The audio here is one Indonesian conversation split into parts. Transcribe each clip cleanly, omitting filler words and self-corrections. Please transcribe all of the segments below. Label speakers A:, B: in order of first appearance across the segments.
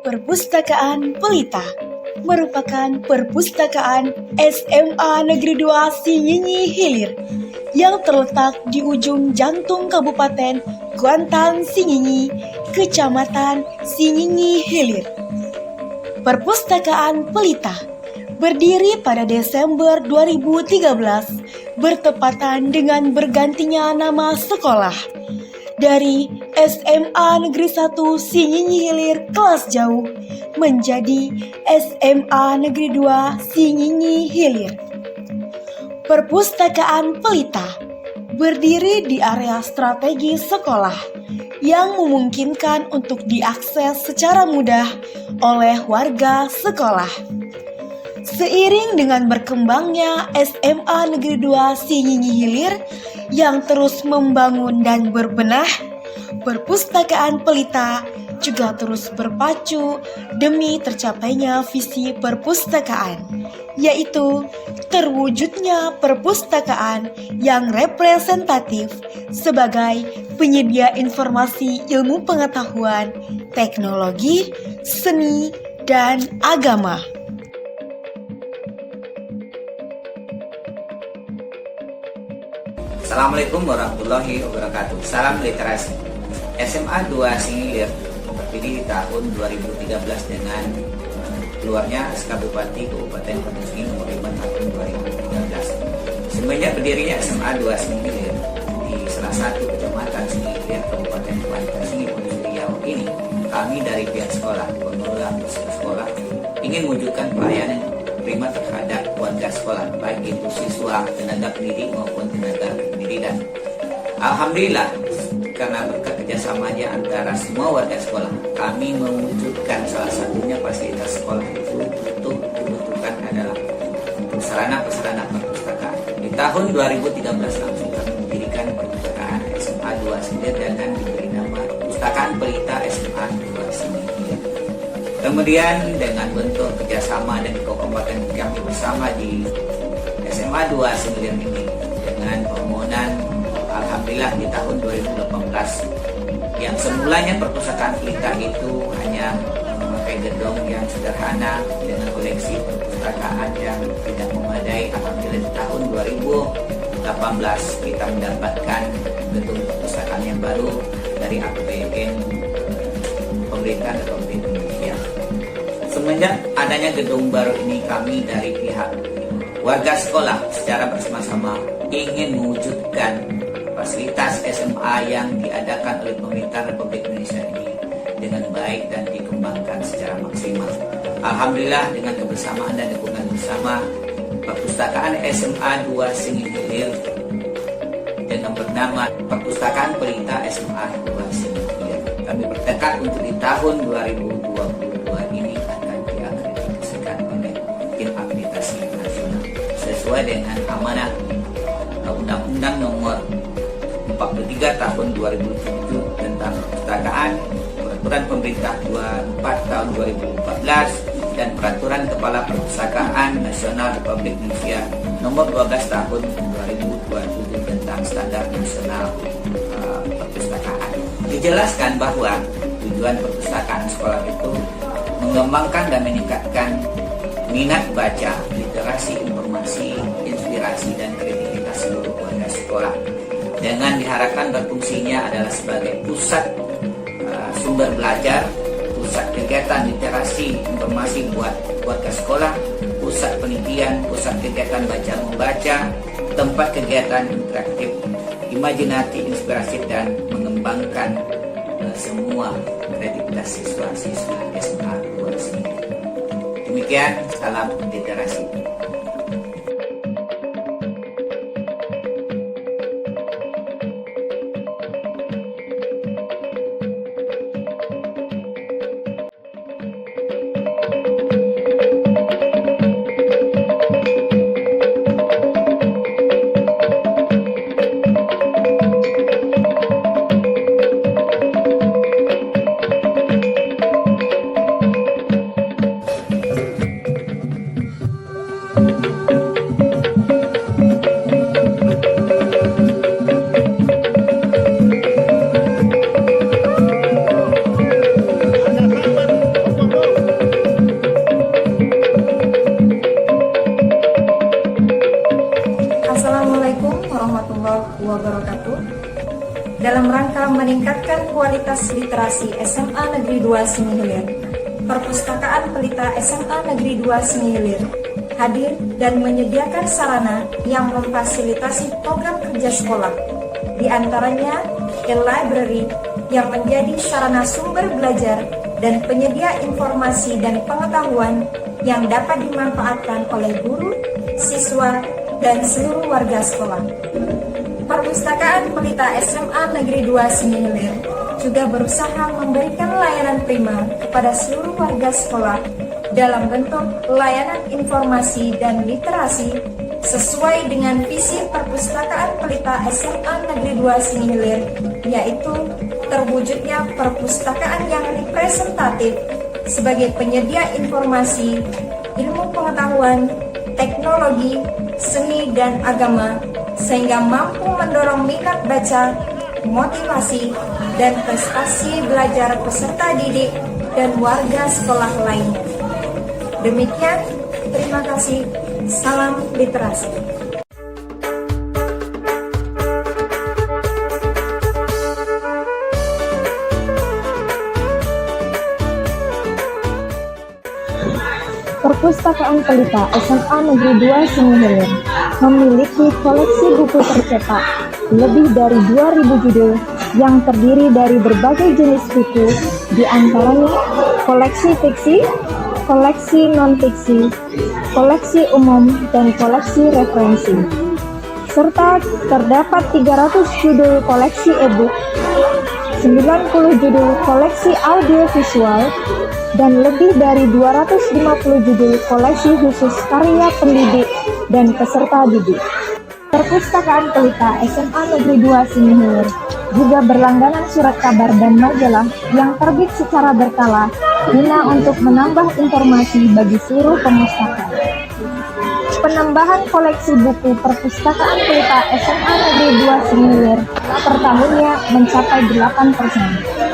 A: Perpustakaan Pelita merupakan perpustakaan SMA Negeri 2 Sinyinyi Hilir yang terletak di ujung jantung Kabupaten Kuantan Sinyinyi, Kecamatan Sinyinyi Hilir. Perpustakaan Pelita berdiri pada Desember 2013 bertepatan dengan bergantinya nama sekolah dari SMA Negeri 1 Sinyinyi Hilir kelas jauh menjadi SMA Negeri 2 Sinyinyi Hilir. Perpustakaan Pelita berdiri di area strategis sekolah yang memungkinkan untuk diakses secara mudah oleh warga sekolah. Seiring dengan berkembangnya SMA Negeri 2 Sinyinyi Hilir yang terus membangun dan berbenah, Perpustakaan Pelita juga terus berpacu demi tercapainya visi perpustakaan, yaitu terwujudnya perpustakaan yang representatif sebagai penyedia informasi ilmu pengetahuan, teknologi, seni, dan agama.
B: Assalamualaikum warahmatullahi wabarakatuh. Salam literasi. SMA 2 Sinyinyi Hilir berdiri di tahun 2013 dengan keluarnya SK Bupati Kabupaten Kuantan Sinyinyi nomor 5 tahun 2013. Semenjak berdirinya SMA 2 Sinyinyi Hilir di salah satu kecamatan Sinyinyi Hilir Kabupaten Kuantan Sinyinyi Provinsi Riau ini, kami dari pihak sekolah, pengelola sekolah ingin mewujudkan pelayanan prima terhadap warga sekolah, baik itu siswa, tenaga pendidik maupun tenaga pendidikan. Alhamdulillah, karena berkat kerjasamanya antara semua warga sekolah, kami mewujudkan salah satunya fasilitas sekolah itu untuk dibutuhkan adalah sarana-prasarana perpustakaan. Di tahun 2013 langsung kami mendirikan perpustakaan SMA 2 Sinyinyi dengan diberi nama Perpustakaan Pelita SMA 2 Sinyinyi Hilir. Kemudian dengan bentuk kerjasama dan kekompakan kami bersama di SMA 2 Sinyinyi Hilir ini dengan permohonan alhamdulillah di tahun 2018 yang semulanya perpustakaan Pelita itu hanya memakai gedung yang sederhana dengan koleksi perpustakaan yang tidak memadai. Alhamdulillah di tahun 2018 kita mendapatkan gedung perpustakaan yang baru dari APBN pemerintah Republik Indonesia. Semenjak adanya gedung baru ini, kami dari pihak warga sekolah secara bersama-sama ingin mewujudkan fasilitas SMA yang diadakan oleh pemerintah Republik Indonesia ini dengan baik dan dikembangkan secara maksimal. Alhamdulillah dengan kebersamaan dan dukungan bersama, perpustakaan SMA 2 Sinyinyi Hilir dengan bernama Perpustakaan Pelita SMA 2 Sinyinyi Hilir, kami bertekad untuk di tahun 2022 ini akan diakreditasikan oleh Tim Akreditasi Nasional sesuai dengan amanah Undang-Undang Nomor 43 tahun 2007 tentang perpustakaan, Peraturan Pemerintah 24 tahun 2014 dan Peraturan Kepala Perpustakaan Nasional Republik Indonesia Nomor 12 tahun 2027 tentang Standar Nasional Perpustakaan. Dijelaskan bahwa tujuan perpustakaan sekolah itu mengembangkan dan meningkatkan minat baca, literasi, informasi, inspirasi, dan kreativitas seluruh warga sekolah, dengan diharapkan berfungsinya adalah sebagai pusat sumber belajar, pusat kegiatan literasi informasi buat warga sekolah, pusat penelitian, pusat kegiatan baca membaca, tempat kegiatan interaktif, imajinatif, inspirasi, dan mengembangkan semua kreativitas siswa-siswa SMA 2 Sinyinyi. Demikian, salam literasi.
C: wabarakatuh. Dalam rangka meningkatkan kualitas literasi SMA Negeri 2 Sinihilir, Perpustakaan Pelita SMA Negeri 2 Sinihilir hadir dan menyediakan sarana yang memfasilitasi program kerja sekolah, di antaranya e-library yang menjadi sarana sumber belajar dan penyedia informasi dan pengetahuan yang dapat dimanfaatkan oleh guru, siswa, dan seluruh warga sekolah. Perpustakaan Pelita SMA Negeri 2 Sinihilir juga berusaha memberikan layanan prima kepada seluruh warga sekolah dalam bentuk layanan informasi dan literasi sesuai dengan visi Perpustakaan Pelita SMA Negeri 2 Sinihilir, yaitu terwujudnya perpustakaan yang representatif sebagai penyedia informasi, ilmu pengetahuan, teknologi, seni, dan agama, sehingga mampu mendorong minat baca, motivasi, dan prestasi belajar peserta didik dan warga sekolah lainnya. Demikian, terima kasih. Salam literasi.
D: Perpustakaan Pelita SMA Negeri 2 Sinihilir memiliki koleksi buku tercetak lebih dari 2.000 judul yang terdiri dari berbagai jenis buku, di antaranya koleksi fiksi, koleksi non-fiksi, koleksi umum, dan koleksi referensi. Serta terdapat 300 judul koleksi e-book, 90 judul koleksi audiovisual, dan lebih dari 250 judul koleksi khusus karya pendidik dan peserta didik. Perpustakaan Pelita SMA Negeri 2 Sinihilir juga berlangganan surat kabar dan majalah yang terbit secara berkala guna untuk menambah informasi bagi seluruh pemustaka. Penambahan koleksi buku Perpustakaan Pelita SMA Negeri 2 Sinihilir per tahunnya mencapai 8%.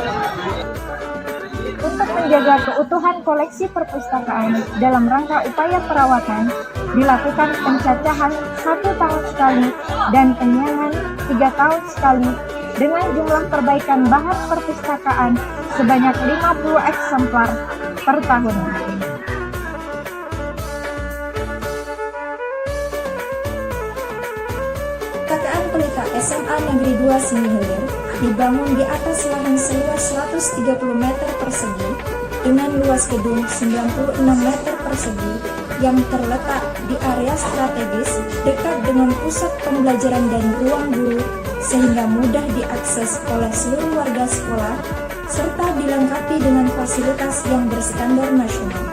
D: Untuk menjaga keutuhan koleksi perpustakaan dalam rangka upaya perawatan, dilakukan pencacahan 1 tahun sekali dan penyiangan 3 tahun sekali dengan jumlah perbaikan bahan perpustakaan sebanyak 50 eksemplar per tahun.
C: Perpustakaan Pelita SMA Negeri 2 Sinihilir dibangun di atas lahan seluas 130 meter persegi dengan luas gedung 96 meter persegi yang terletak di area strategis dekat dengan pusat pembelajaran dan ruang guru sehingga mudah diakses oleh seluruh warga sekolah serta dilengkapi dengan fasilitas yang berstandar nasional.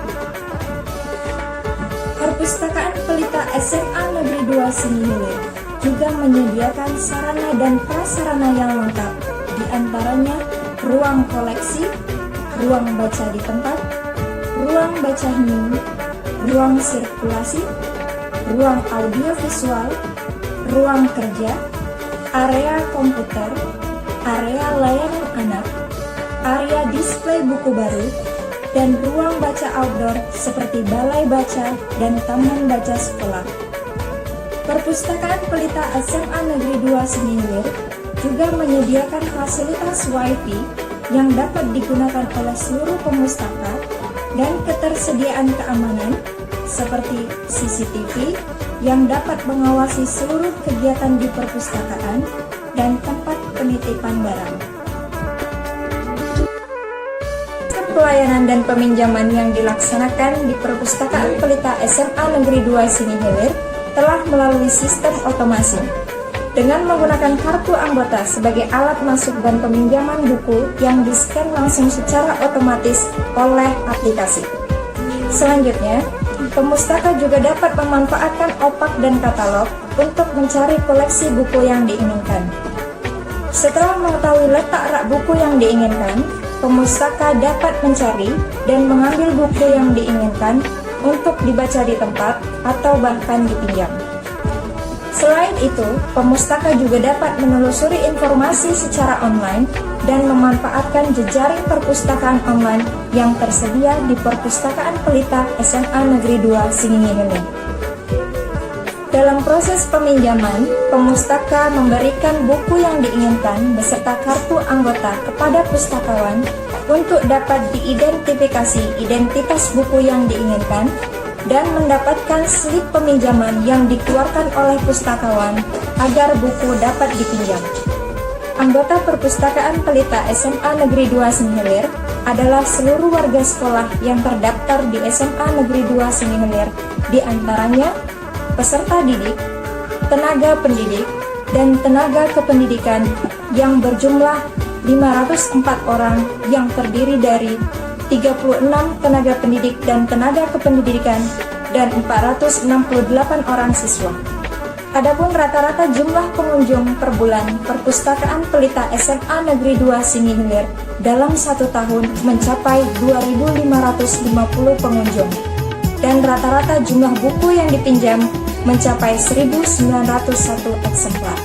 C: Perpustakaan Pelita SMA Negeri 2 Sinihilir juga menyediakan sarana dan prasarana yang lengkap, di antaranya ruang koleksi, ruang baca di tempat, ruang baca hening, ruang sirkulasi, ruang audiovisual, ruang kerja, area komputer, area layanan anak, area display buku baru, dan ruang baca outdoor seperti balai baca dan taman baca sekolah. Perpustakaan Pelita SMA Negeri 2 Sinihilir juga menyediakan fasilitas Wi-Fi yang dapat digunakan oleh seluruh pemustaka dan ketersediaan keamanan seperti CCTV yang dapat mengawasi seluruh kegiatan di perpustakaan dan tempat penitipan barang. Pelayanan dan peminjaman yang dilaksanakan di Perpustakaan Pelita SMA Negeri 2 Sinihilir telah melalui sistem otomasi dengan menggunakan kartu anggota sebagai alat masuk dan peminjaman buku yang di-scan langsung secara otomatis oleh aplikasi. Selanjutnya, pemustaka juga dapat memanfaatkan opak dan katalog untuk mencari koleksi buku yang diinginkan. Setelah mengetahui letak rak buku yang diinginkan, pemustaka dapat mencari dan mengambil buku yang diinginkan untuk dibaca di tempat atau bahkan dipinjam. Selain itu, pemustaka juga dapat menelusuri informasi secara online dan memanfaatkan jejaring perpustakaan online yang tersedia di Perpustakaan Pelita SMA Negeri 2 Sinihilir. Dalam proses peminjaman, pemustaka memberikan buku yang diinginkan beserta kartu anggota kepada pustakawan untuk dapat diidentifikasi identitas buku yang diinginkan dan mendapatkan slip peminjaman yang dikeluarkan oleh pustakawan agar buku dapat dipinjam. Anggota Perpustakaan Pelita SMA Negeri 2 Sinihilir adalah seluruh warga sekolah yang terdaftar di SMA Negeri 2 Sinihilir, di antaranya peserta didik, tenaga pendidik, dan tenaga kependidikan yang berjumlah 504 orang yang terdiri dari 36 tenaga pendidik dan tenaga kependidikan dan 468 orang siswa. Adapun rata-rata jumlah pengunjung per bulan Perpustakaan Pelita SMA Negeri 2 Sinihilir dalam 1 tahun mencapai 2.550 pengunjung, dan rata-rata jumlah buku yang dipinjam mencapai 1.901 eksemplar.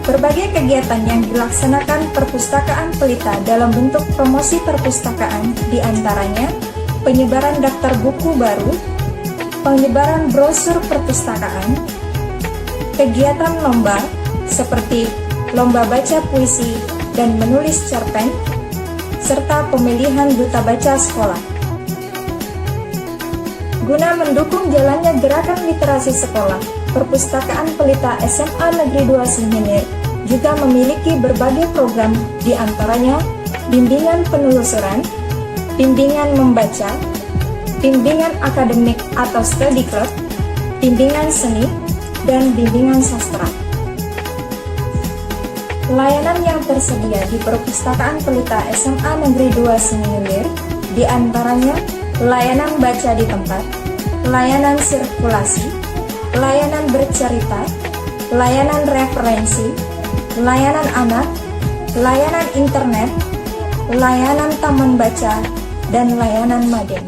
C: Berbagai kegiatan yang dilaksanakan Perpustakaan Pelita dalam bentuk promosi perpustakaan diantaranya penyebaran daftar buku baru, penyebaran brosur perpustakaan, kegiatan lomba seperti lomba baca puisi dan menulis cerpen, serta pemilihan duta baca sekolah. Guna mendukung jalannya gerakan literasi sekolah, Perpustakaan Pelita SMA Negeri 2 Sinihilir juga memiliki berbagai program, diantaranya bimbingan penelusuran, bimbingan membaca, bimbingan akademik atau study club, bimbingan seni, dan bimbingan sastra. Layanan yang tersedia di Perpustakaan Pelita SMA Negeri 2 Sinihilir diantaranya layanan baca di tempat, layanan sirkulasi, layanan bercerita, layanan referensi, layanan anak, layanan internet, layanan taman baca, dan layanan magen.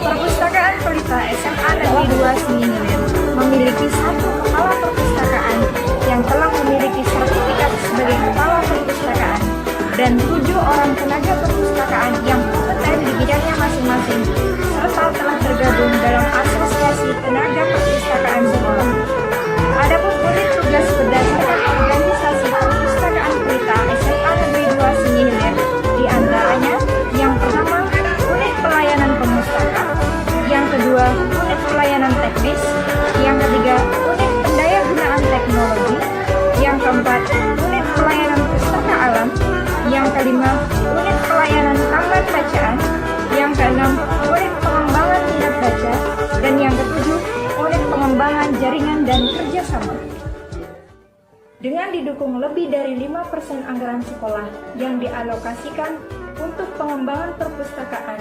C: Perpustakaan Pelita SMA Negeri 2 Sinihilir memiliki satu kepala perpustakaan yang telah memiliki sertifikat sebagai kepala perpustakaan dan 7 orang tenaga perpustakaan yang kompeten di bidangnya masing-masing, serta telah tergabung dalam Asosiasi Tenaga Perpustakaan Sekolah. Adapun unit tugas berdasarkan organisasi Perpustakaan Pelita SMA Negeri 2 Sinihilir diantaranya yang pertama unit pelayanan pemustaka, yang kedua unit pelayanan teknis, yang ketiga unit pendayagunaan teknologi, yang keempat unit pelayanan pustaka alam, yang kelima unit pelayanan taman bacaan, yang keenam unit pengembangan minat baca, dan yang ketujuh unit pengembangan jaringan dan kerjasama. Dengan didukung lebih dari 5% anggaran sekolah yang dialokasikan untuk pengembangan perpustakaan,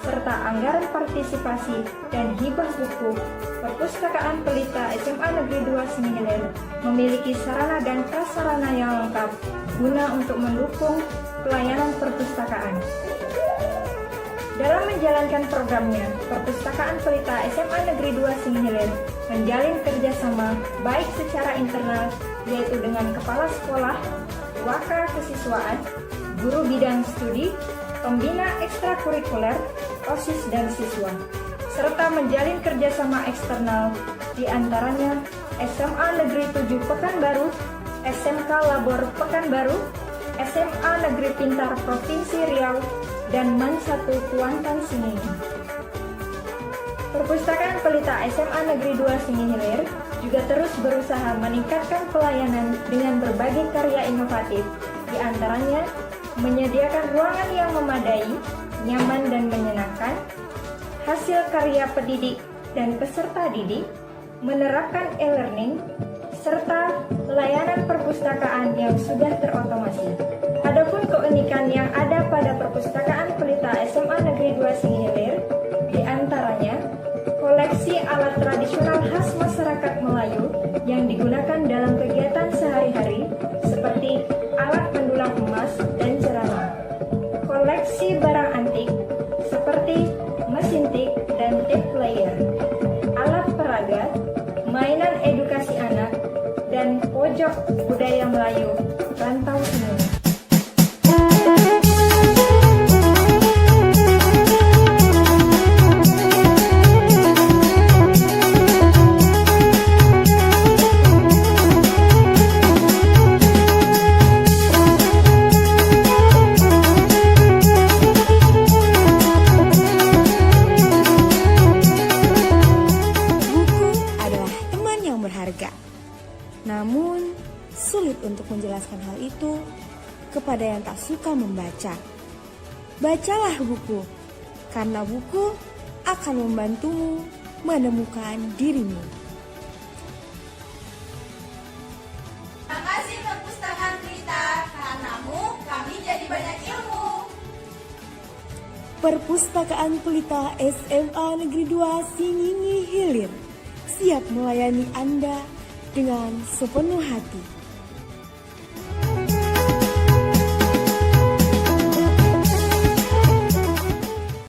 C: serta anggaran partisipasi dan hibah buku, Perpustakaan Pelita SMA Negeri 2 Sinihilir memiliki sarana dan prasarana yang lengkap guna untuk mendukung pelayanan perpustakaan. Dalam menjalankan programnya, Perpustakaan Pelita SMA Negeri 2 Sinihilir menjalin kerjasama baik secara internal, yaitu dengan kepala sekolah, waka kesiswaan, guru bidang studi, pembina ekstrakurikuler, OSIS dan siswa, serta menjalin kerjasama eksternal, diantaranya SMA Negeri 7 Pekanbaru, SMK Labor Pekanbaru, SMA Negeri Pintar Provinsi Riau, dan MAN 1 Kuantan Sinihin. Perpustakaan Pelita SMA Negeri 2 Sinihilir juga terus berusaha meningkatkan pelayanan dengan berbagai karya inovatif, diantaranya menyediakan ruangan yang memadai, nyaman dan menyenangkan, hasil karya pendidik dan peserta didik, menerapkan e-learning, serta layanan perpustakaan yang sudah terotomasi. Adapun keunikan yang ada pada Perpustakaan Pelita SMA Negeri 2 Sinihilir, diantaranya koleksi alat tradisional khas masyarakat Melayu yang digunakan dalam kegiatan sehari-hari seperti alat pendulang emas dan cerana, koleksi barang antik seperti mesin tik dan tape player, alat peraga, mainan edukasi anak, dan pojok budaya Melayu Rantau Sinihilir.
A: mengatakan hal itu kepada yang tak suka membaca. Bacalah buku, karena buku akan membantumu menemukan dirimu.
E: Terima kasih Perpustakaan Pelita, karenamu kami jadi banyak ilmu.
A: Perpustakaan Pelita SMA Negeri 2 Singingi Hilir siap melayani Anda dengan sepenuh hati.